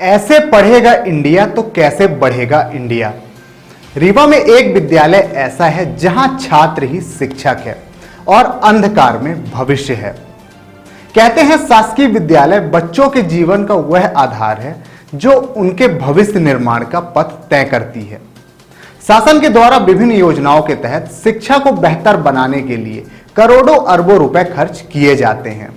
ऐसे पढ़ेगा इंडिया तो कैसे बढ़ेगा इंडिया। रीवा में एक विद्यालय ऐसा है जहां छात्र ही शिक्षक है और अंधकार में भविष्य है। कहते हैं शासकीय विद्यालय बच्चों के जीवन का वह आधार है जो उनके भविष्य निर्माण का पथ तय करती है। शासन के द्वारा विभिन्न योजनाओं के तहत शिक्षा को बेहतर बनाने के लिए करोड़ों अरबों रुपए खर्च किए जाते हैं।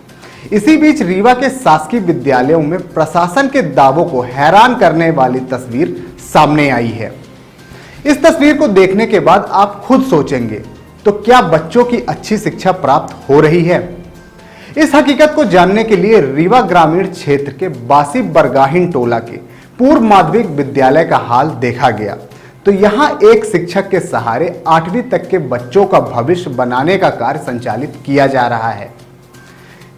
इसी बीच रीवा के शासकीय विद्यालयों में प्रशासन के दावों को हैरान करने वाली तस्वीर सामने आई है। इस तस्वीर को देखने के बाद आप खुद सोचेंगे, तो क्या बच्चों की अच्छी शिक्षा प्राप्त हो रही है? इस हकीकत को जानने के लिए रीवा ग्रामीण क्षेत्र के बासी बरगाहिन टोला के पूर्व माध्यमिक विद्यालय का हाल देखा गया। तो यहाँ एक शिक्षक के सहारे 8वीं तक के बच्चों का भविष्य बनाने का कार्य संचालित किया जा रहा है,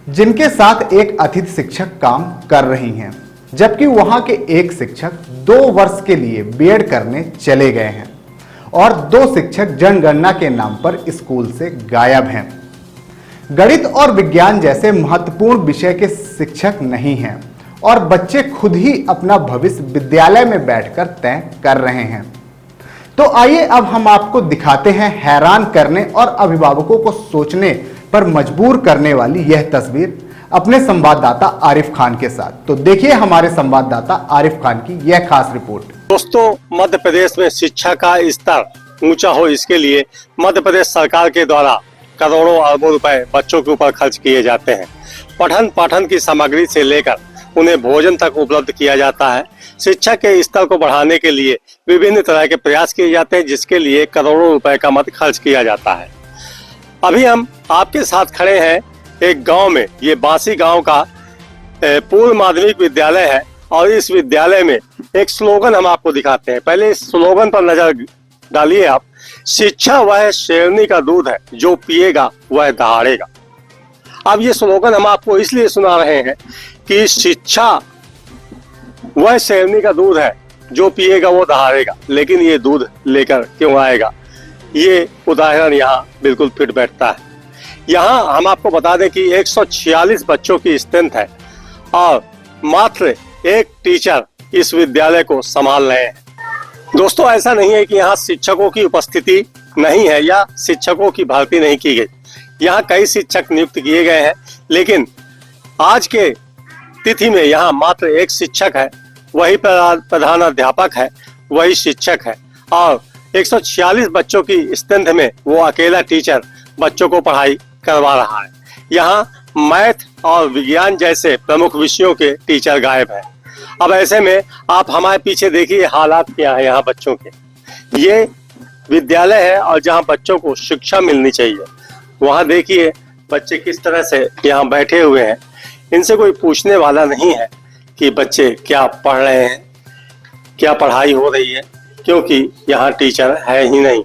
जिनके साथ एक अतिथि शिक्षक काम कर रही हैं, जबकि वहां के एक शिक्षक 2 वर्ष के लिए बीएड करने चले गए हैं और 2 शिक्षक जनगणना के नाम पर स्कूल से गायब हैं। गणित और विज्ञान जैसे महत्वपूर्ण विषय के शिक्षक नहीं हैं और बच्चे खुद ही अपना भविष्य विद्यालय में बैठकर तय कर रहे हैं। तो आइए अब हम आपको दिखाते हैं हैरान करने और अभिभावकों को सोचने पर मजबूर करने वाली यह तस्वीर अपने संवाददाता आरिफ खान के साथ। तो देखिए हमारे संवाददाता आरिफ खान की यह खास रिपोर्ट। दोस्तों, मध्य प्रदेश में शिक्षा का स्तर ऊंचा हो, इसके लिए मध्य प्रदेश सरकार के द्वारा करोड़ों अरबों रुपए बच्चों के ऊपर खर्च किए जाते हैं। पठन पाठन की सामग्री से लेकर उन्हें भोजन तक उपलब्ध किया जाता है। शिक्षा के स्तर को बढ़ाने के लिए विभिन्न तरह के प्रयास किए जाते हैं, जिसके लिए करोड़ों रुपए का मद खर्च किया जाता है। अभी हम आपके साथ खड़े हैं एक गांव में। ये बासी गांव का पूर्व माध्यमिक विद्यालय है और इस विद्यालय में एक स्लोगन हम आपको दिखाते हैं। पहले इस स्लोगन पर नजर डालिए आप। शिक्षा वह शेरनी का दूध है, जो पिएगा वह दहाड़ेगा। अब ये स्लोगन हम आपको इसलिए सुना रहे हैं कि शिक्षा वह शेरनी का दूध है, जो पिएगा वो दहाड़ेगा, लेकिन ये दूध लेकर क्यों आएगा? ये उदाहरण यहाँ बिल्कुल फिट बैठता है। यहाँ हम आपको बता दें कि 146 बच्चों की स्ट्रेंथ है और मात्र एक टीचर इस विद्यालय को संभाल रहे हैं। दोस्तों, ऐसा नहीं है कि यहाँ शिक्षकों की उपस्थिति नहीं है या शिक्षकों की भर्ती नहीं की गई। यहाँ कई शिक्षक नियुक्त किए गए हैं, लेकिन आज के तिथि में यहाँ मात्र एक शिक्षक है, वही प्रधान अध्यापक है, वही शिक्षक है और 146 बच्चों की स्ट्रेंथ में वो अकेला टीचर बच्चों को पढ़ाई करवा रहा है। यहाँ मैथ और विज्ञान जैसे प्रमुख विषयों के टीचर गायब हैं। अब ऐसे में आप हमारे पीछे देखिए हालात क्या है यहाँ बच्चों के। ये विद्यालय है और जहाँ बच्चों को शिक्षा मिलनी चाहिए, वहाँ देखिए बच्चे किस तरह से यहाँ बैठे हुए हैं। इनसे कोई पूछने वाला नहीं है कि बच्चे क्या पढ़ रहे हैं, क्या पढ़ाई हो रही है, क्योंकि यहाँ टीचर है ही नहीं।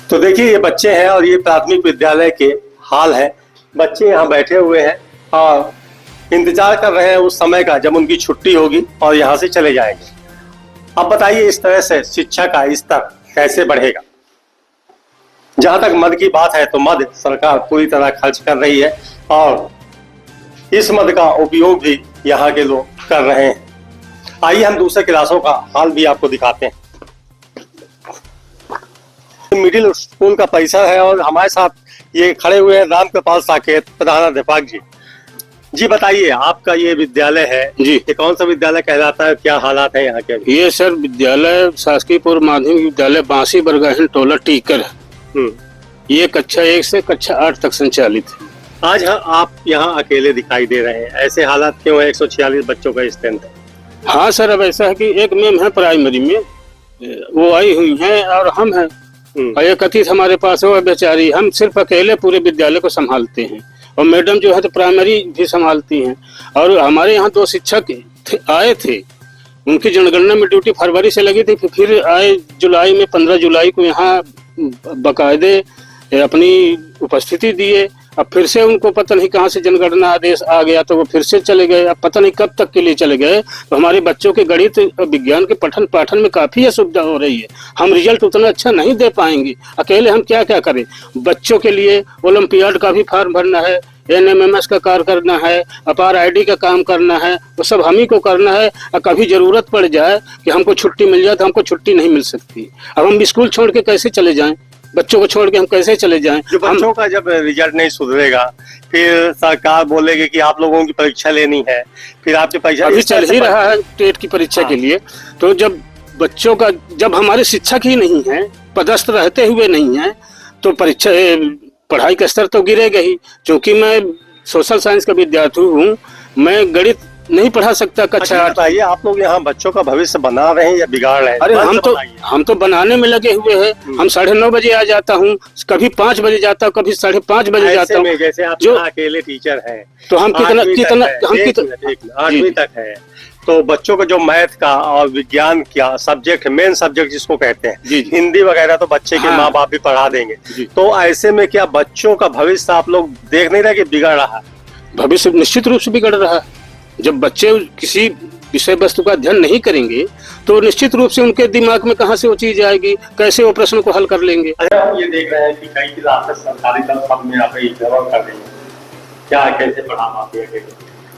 तो देखिए ये बच्चे हैं और ये प्राथमिक विद्यालय के हाल है। बच्चे यहाँ बैठे हुए हैं और इंतजार कर रहे हैं उस समय का जब उनकी छुट्टी होगी और यहाँ से चले जाएंगे। अब बताइए इस तरह से शिक्षा का स्तर कैसे बढ़ेगा? जहां तक मद की बात है तो मद सरकार पूरी तरह खर्च कर रही है और इस मद का उपयोग भी यहाँ के लोग कर रहे हैं। आइए हम दूसरे क्लासों का हाल भी आपको दिखाते हैं। मिडिल स्कूल का परिसर है और हमारे साथ ये खड़े हुए हैं राम कृपाल साकेत, प्रधानाध्यापक जी। जी बताइए, आपका ये विद्यालय है जी, ये कौन सा विद्यालय कहलाता है, क्या हालात है यहाँ के? ये सर विद्यालय शासकीय पूर्व माध्यमिक विद्यालय बासी बरगाहिन टोला टीकर है। ये कक्षा 1 से कक्षा 8 तक संचालित है। आज आप यहाँ अकेले दिखाई दे रहे हैं, ऐसे हालात क्यों है? 146 बच्चों का स्ट्रेंथ है। हाँ सर, अब ऐसा है कि एक मैम है प्राइमरी में, वो आई हुई है और हम हैं और एक अतिथि हमारे पास है, वो बेचारी। हम सिर्फ अकेले पूरे विद्यालय को संभालते हैं और मैडम जो है तो प्राइमरी भी संभालती हैं। और हमारे यहाँ 2 शिक्षक आए थे, उनकी जनगणना में ड्यूटी फरवरी से लगी थी, फिर आए जुलाई में, 15 जुलाई को यहाँ बाकायदे अपनी उपस्थिति दिए अब फिर से उनको पता नहीं कहाँ से जनगणना आदेश आ गया तो वो फिर से चले गए। अब पता नहीं कब तक के लिए चले गए। तो हमारे बच्चों के गणित और विज्ञान के पठन पाठन में काफी असुविधा हो रही है। हम रिजल्ट उतना अच्छा नहीं दे पाएंगे, अकेले हम क्या क्या करें। बच्चों के लिए ओलंपियाड का भी फॉर्म भरना है, NMMS का कार्य करना है, अपार ID का काम करना है, वो सब हम ही को करना है। और कभी जरूरत पड़ जाए कि हमको छुट्टी मिल जाए तो हमको छुट्टी नहीं मिल सकती। अब हम स्कूल छोड़ के कैसे चले जाएं, बच्चों को छोड़ के हम कैसे चले जाएं। जो बच्चों का जब रिजल्ट नहीं सुधरेगा, फिर सरकार बोलेगी कि आप लोगों की परीक्षा लेनी है, फिर आपकी परीक्षा अभी चल ही रहा है टेट की परीक्षा के लिए। तो जब बच्चों का, जब हमारे शिक्षक ही नहीं है, पदस्थ रहते हुए नहीं है, तो परीक्षा पढ़ाई का स्तर तो गिरेगा ही। क्योंकि मैं सोशल साइंस का विद्यार्थी हूँ, मैं गणित नहीं पढ़ा सकता कक्षा 8। बताइए, आप लोग यहाँ बच्चों का भविष्य बना रहे हैं या बिगाड़ रहे हैं? अरे हम तो बनाने में लगे हुए हैं। हम 9:30 बजे आ जाता हूँ, कभी 5 बजे जाता हूँ, कभी 5:30 बजे जाता हूँ। जैसे आप जो अकेले टीचर हैं तो हम कितना 8वीं तक है, तो बच्चों को जो मैथ का और विज्ञान का सब्जेक्ट, मेन सब्जेक्ट जिसको कहते हैं, जी। हिंदी वगैरह तो बच्चे के माँ बाप भी पढ़ा देंगे। तो ऐसे में क्या बच्चों का भविष्य आप लोग देख नहीं रहे कि बिगड़ रहा है? भविष्य निश्चित रूप से बिगड़ रहा है। जब बच्चे किसी विषय वस्तु का अध्ययन नहीं करेंगे तो निश्चित रूप से उनके दिमाग में कहाँ से वो चीज आएगी, कैसे वो प्रश्न को हल कर लेंगे। अच्छा, हम ये देख रहे हैं कि कई क्लासेस सरकारी तंत्र में आप जरूर कर रही है, क्या कैसे पढ़ा पाती है?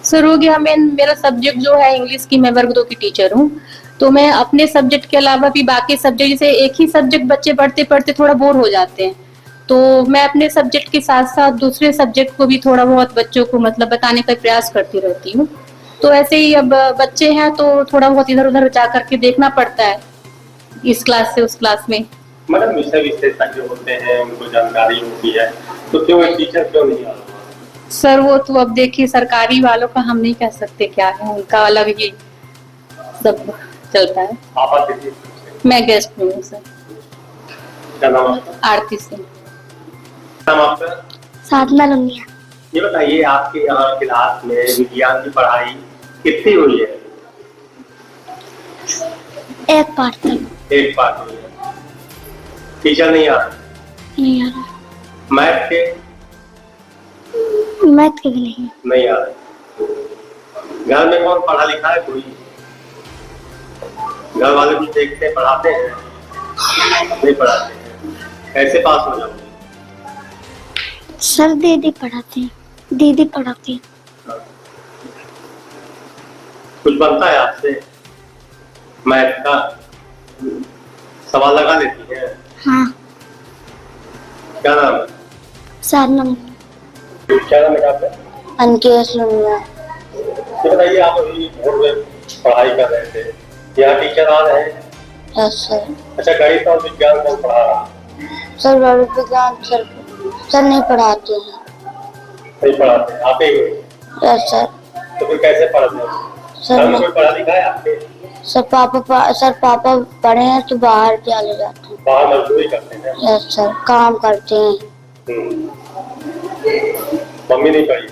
सर हो गया, मेरा सब्जेक्ट जो है इंग्लिश की, मैं वर्ग 2 की टीचर हूँ। तो मैं अपने सब्जेक्ट के अलावा भी बाकी सब्जेक्ट, जैसे एक ही सब्जेक्ट बच्चे पढ़ते पढ़ते थोड़ा बोर हो जाते हैं, तो मैं अपने सब्जेक्ट के साथ साथ दूसरे सब्जेक्ट को भी थोड़ा बहुत बच्चों को मतलब बताने का प्रयास करती रहती हूँ। तो ऐसे ही अब बच्चे हैं तो थोड़ा बहुत इधर उधर जा करके देखना पड़ता है, इस क्लास से उस क्लास में। मतलब विषय विशेषज्ञ होते हैं, उनको जानकारी होती है, तो क्यों एक टीचर क्यों नहीं आ रहा? सर वो तो अब देखिए, सरकारी वालों का हम नहीं कह सकते क्या है, उनका अलग ही सब चलता है। आप किसी? मैं गेस्ट हूँ सर। क्या नाम आपका? आरती सिंह। नाम आपका? साधना लुनिया। ये बताइए, आपके यहाँ क्लास में विज्ञान की पढ़ाई कितनी हुई है? एक पार्ट तक। एक पार्ट हुई है। टीचर नहीं आ रहा? नहीं आ रहा। मैथ के? मैथ के भी नहीं आ रहे। घर में कौन पढ़ा लिखा है? कोई? घर वाले कुछ देखते हैं, पढ़ाते हैं? नहीं पढ़ाते हैं। कैसे पास हो जाओगे? सर दीदी पढ़ाते हैं, दीदी पढ़ाती है। कुछ बनता है आपसे? मैथ का सवाल लगा लेती है? हाँ। क्या नाम है? साधना लुनिया। क्या नाम है आपका? अंकित लुनिया। ये बताइए, आप अभी बोर्ड में पढ़ाई कर रहे थे, यहाँ टीचर आ रहे हैं? Yes sir. अच्छा, गणित और विज्ञान कौन पढ़ा रहा है? सर विज्ञान सर नहीं पढ़ाते हैं। नहीं पढ़ाते, आप ही? Yes sir. तो फिर कैसे पढ़ते हो? सर कोई पढ़ा लिखा है आपके? सर पापा पढ़े हैं तो बाहर चले जाते हैं। बाहर मजदूरी करते हैं? यस सर, काम करते हैं। मम्मी नहीं पढ़ी?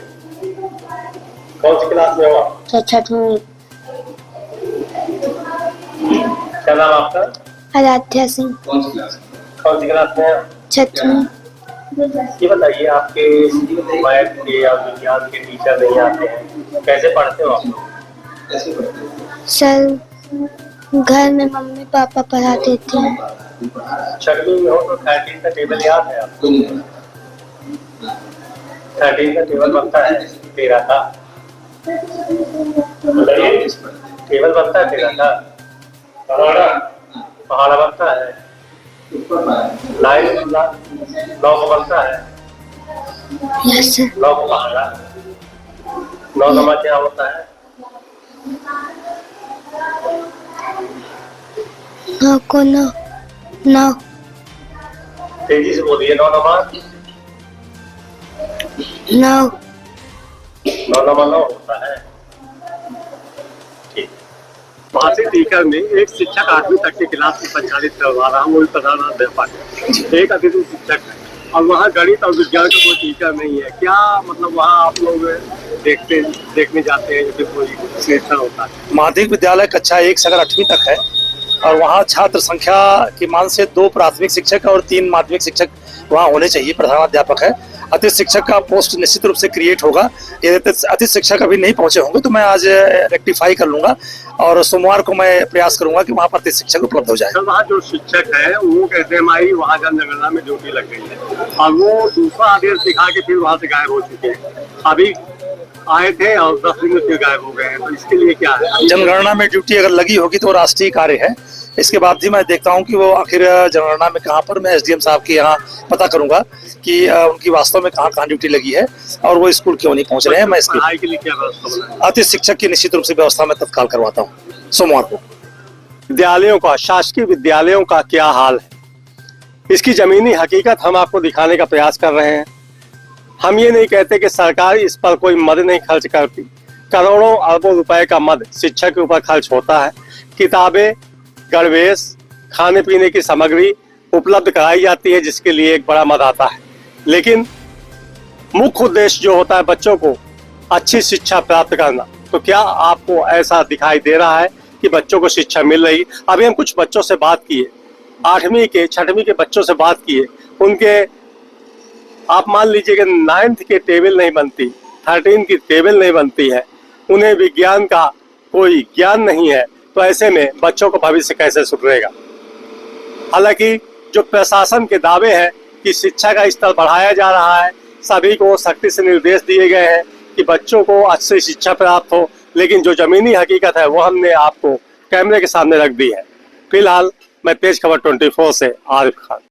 कौन सी क्लास में हो आप? सर 6वीं। क्या नाम आपका? आराध्या सिंह। कौन सी क्लास में है? 6वीं। ये बताइए, आपके मैथ के या विज्ञान के टीचर नहीं आते हैं, कैसे पढ़ते हो आप लोग? सर घर में मम्मी पापा पढ़ा देते हैं। 6वीं में हो तो 13 का टेबल याद है आपको? 13 का टेबल बनता है 13 का? टेबल बनता है 13 का? पहाड़ा बनता है? 9 को बनता है? Yes sir. 9 को पहाड़ा? 9 नमा क्या होता है? 9 को 9। तेजी से बोलिए। 9 नमा? 9 नमा 9 होता है। ठीक। मासिक टीचर में एक शिक्षक 8वीं तक की क्लास को संचालित करवा रहा हूँ, वो भी प्रधानाध्यापक, एक अतिथि शिक्षक है, और वहाँ गणित और विज्ञान का कोई टीचर नहीं है। क्या मतलब वहाँ आप लोग देखने जाते हैं, जैसे कोई सिलेक्शन होता है? माध्यमिक विद्यालय कक्षा 1 से अगर 8वीं तक है, और वहाँ छात्र संख्या के मान से 2 प्राथमिक शिक्षक और 3 माध्यमिक शिक्षक वहाँ होने चाहिए, प्रधानाध्यापक है। अतिथि शिक्षक का पोस्ट निश्चित रूप से क्रिएट होगा। यदि अतिथि शिक्षक अभी नहीं पहुंचे होंगे तो मैं आज रेक्टिफाई कर लूंगा और सोमवार को मैं प्रयास करूंगा कि वहां पर अतिथि शिक्षक उपलब्ध हो जाए। सर, वहाँ जो शिक्षक है वो कहते हैं हमारी वहाँ जनगणना में ड्यूटी लग गई है और वो दूसरा आदेश दिखा के फिर वहाँ से गायब हो चुके हैं। अभी आए थे और 10 दिन में फिर गायब हो गए हैं, तो इसके लिए क्या है? जनगणना में ड्यूटी अगर लगी होगी तो राष्ट्रीय कार्य है। इसके बाद ही मैं देखता हूं कि वो आखिर जनगणना में कहां पर, मैं एसडीएम साहब के यहाँ पता करूंगा कि उनकी वास्तव में कहां ड्यूटी लगी है और वो स्कूल क्यों नहीं पहुंच रहे हैं। मैं इसकी पढ़ाई के लिए क्या व्यवस्था बनाई? अतिथि शिक्षक की निश्चित रूप से व्यवस्था मैं तत्काल करवाता हूँ सोमवार को। विद्यालयों का, शासकीय विद्यालयों का क्या हाल है, इसकी जमीनी हकीकत हम आपको दिखाने का प्रयास कर रहे हैं। हम ये नहीं कहते कि सरकार इस पर कोई मद नहीं खर्च करती। करोड़ों अरबों रुपए का मद शिक्षा के ऊपर खर्च होता है। किताबें, गणवेश, खाने पीने की सामग्री उपलब्ध कराई जाती है, जिसके लिए एक बड़ा मद आता है। लेकिन मुख्य उद्देश्य जो होता है बच्चों को अच्छी शिक्षा प्राप्त करना, तो क्या आपको ऐसा दिखाई दे रहा है कि बच्चों को शिक्षा मिल रही? अभी हम कुछ बच्चों से बात किए, 8वीं के 6वीं के बच्चों से बात किए। उनके आप मान लीजिए कि 9th की टेबल नहीं बनती, 13 की टेबल नहीं बनती है, उन्हें विज्ञान का कोई ज्ञान नहीं है, तो ऐसे में बच्चों का भविष्य कैसे सुधरेगा? हालांकि जो प्रशासन के दावे हैं कि शिक्षा का स्तर बढ़ाया जा रहा है, सभी को सख्ती से निर्देश दिए गए हैं कि बच्चों को अच्छी शिक्षा प्राप्त हो, लेकिन जो जमीनी हकीकत है वो हमने आपको कैमरे के सामने रख दी है। फिलहाल मैं तेज खबर 24 से आरिफ खान।